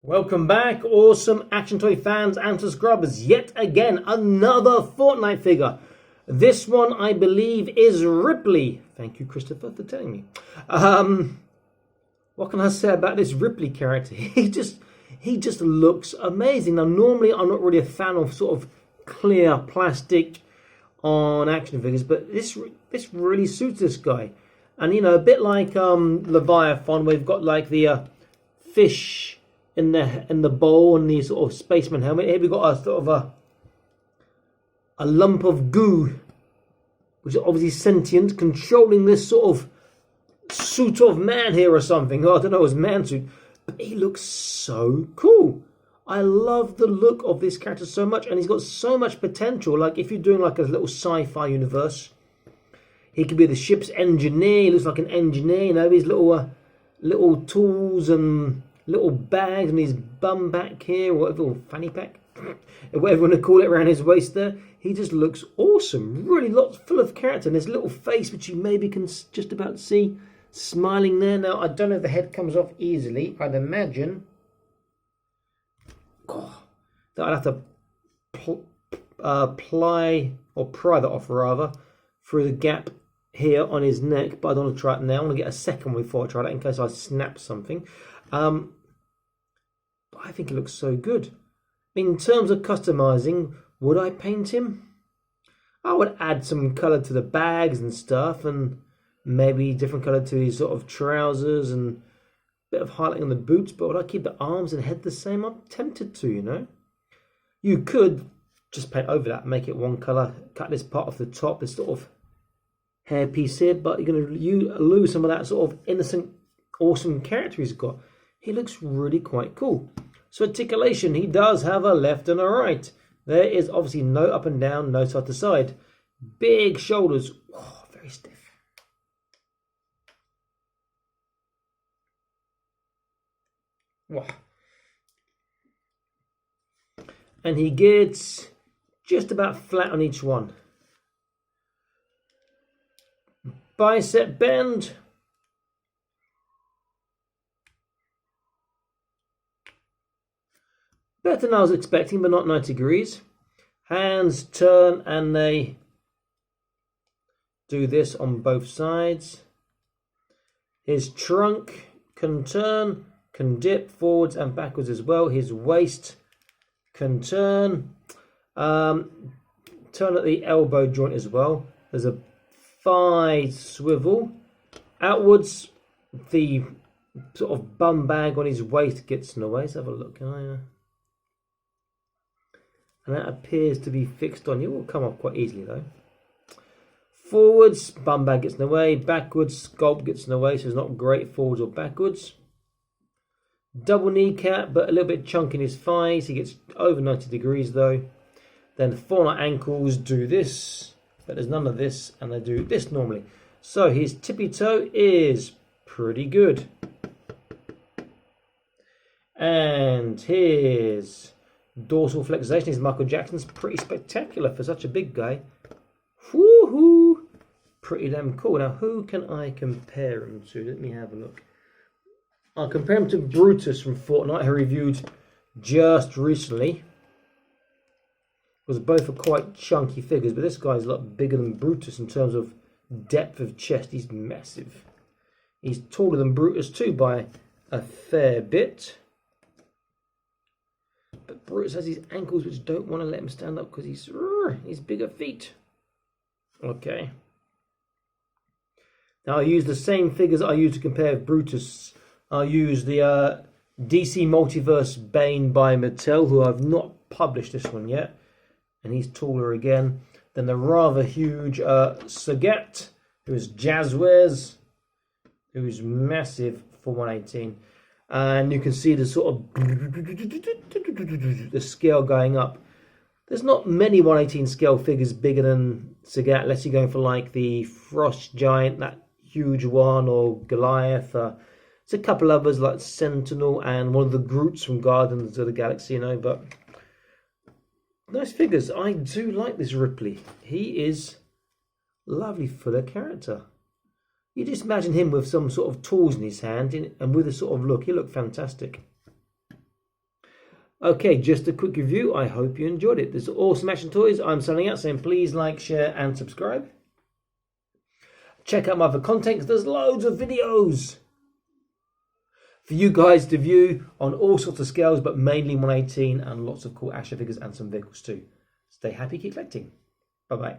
Welcome back, awesome action toy fans and subscribers. Yet again, another Fortnite figure. This one, I believe, is Ripley. Thank you, Christopher, for telling me. What can I say about this Ripley character? He just looks amazing. Now, normally, I'm not really a fan of sort of clear plastic on action figures, but this really suits this guy. And you know, a bit like Leviathan, we've got like the fish in the bowl and the sort of spaceman helmet. Here we've got a sort of a lump of goo, which is obviously sentient, controlling this sort of suit of man here or something. Oh, I don't know, his man suit. But he looks so cool. I love the look of this character so much, and he's got so much potential. Like if you're doing like a little sci-fi universe, he could be the ship's engineer. He looks like an engineer, you know, his little tools and little bags and his bum back here, whatever, or fanny pack, whatever you want to call it, around his waist there. He just looks awesome, really full of character. And his little face, which you maybe can just about see, smiling there. Now, I don't know if the head comes off easily. I'd imagine that I'd have to pry that off rather, through the gap here on his neck, but I don't want to try it now. I want to get a second one before I try that in case I snap something. But I think it looks so good. In terms of customizing, would I paint him? I would add some colour to the bags and stuff, and maybe different colour to his sort of trousers and a bit of highlighting on the boots, but would I keep the arms and head the same? I'm tempted to, you know. You could just paint over that, make it one colour, cut this part off the top, this sort of hair piece here, but you're going to lose some of that sort of innocent, awesome character he's got. He looks really quite cool. So articulation, he does have a left and a right. There is obviously no up and down, no side to side. Big shoulders, oh, very stiff. Wow. And he gets just about flat on each one. Bicep bend. Better than I was expecting, but not 90 degrees. Hands turn and they do this on both sides. His trunk can turn, can dip forwards and backwards as well. His waist can turn. Turn at the elbow joint as well. There's a thigh swivel. Outwards, the sort of bum bag on his waist gets in the way. Let's have a look. Can I? And that appears to be fixed on. It will come off quite easily though. Forwards, bum bag gets in the way. Backwards, sculpt gets in the way, so it's not great forwards or backwards. Double kneecap, but a little bit chunk in his thighs. He gets over 90 degrees though. Then Fortnite ankles do this, but there's none of this, and they do this normally. So his tippy toe is pretty good. And his dorsal flexation is Michael Jackson's, pretty spectacular for such a big guy. Woohoo! Pretty damn cool. Now, who can I compare him to? Let me have a look. I'll compare him to Brutus from Fortnite, who I reviewed just recently. Because both are quite chunky figures, but this guy's a lot bigger than Brutus in terms of depth of chest. He's massive. He's taller than Brutus too by a fair bit. But Brutus has his ankles which don't want to let him stand up because he's bigger feet. Okay. Now I use the same figures I used to compare with Brutus. I use the DC Multiverse Bane by Mattel, who I've not published this one yet. And he's taller again. Then the rather huge Sagat, who is Jazwares, who is massive for 118. And you can see the sort of the scale going up. There's not many 118 scale figures bigger than Sagat, unless you're going for like the Frost Giant, that huge one, or Goliath. There's a couple others like Sentinel and one of the Groots from Guardians of the Galaxy, you know, but nice figures. I do like this Ripley. He is lovely for the character. You just imagine him with some sort of tools in his hand and with a sort of look. He looked fantastic. Okay, just a quick review. I hope you enjoyed it. There's awesome action toys I'm selling out, saying please like, share, and subscribe. Check out my other content, because there's loads of videos for you guys to view on all sorts of scales, but mainly 118, and lots of cool action figures and some vehicles too. Stay happy, keep collecting. Bye-bye.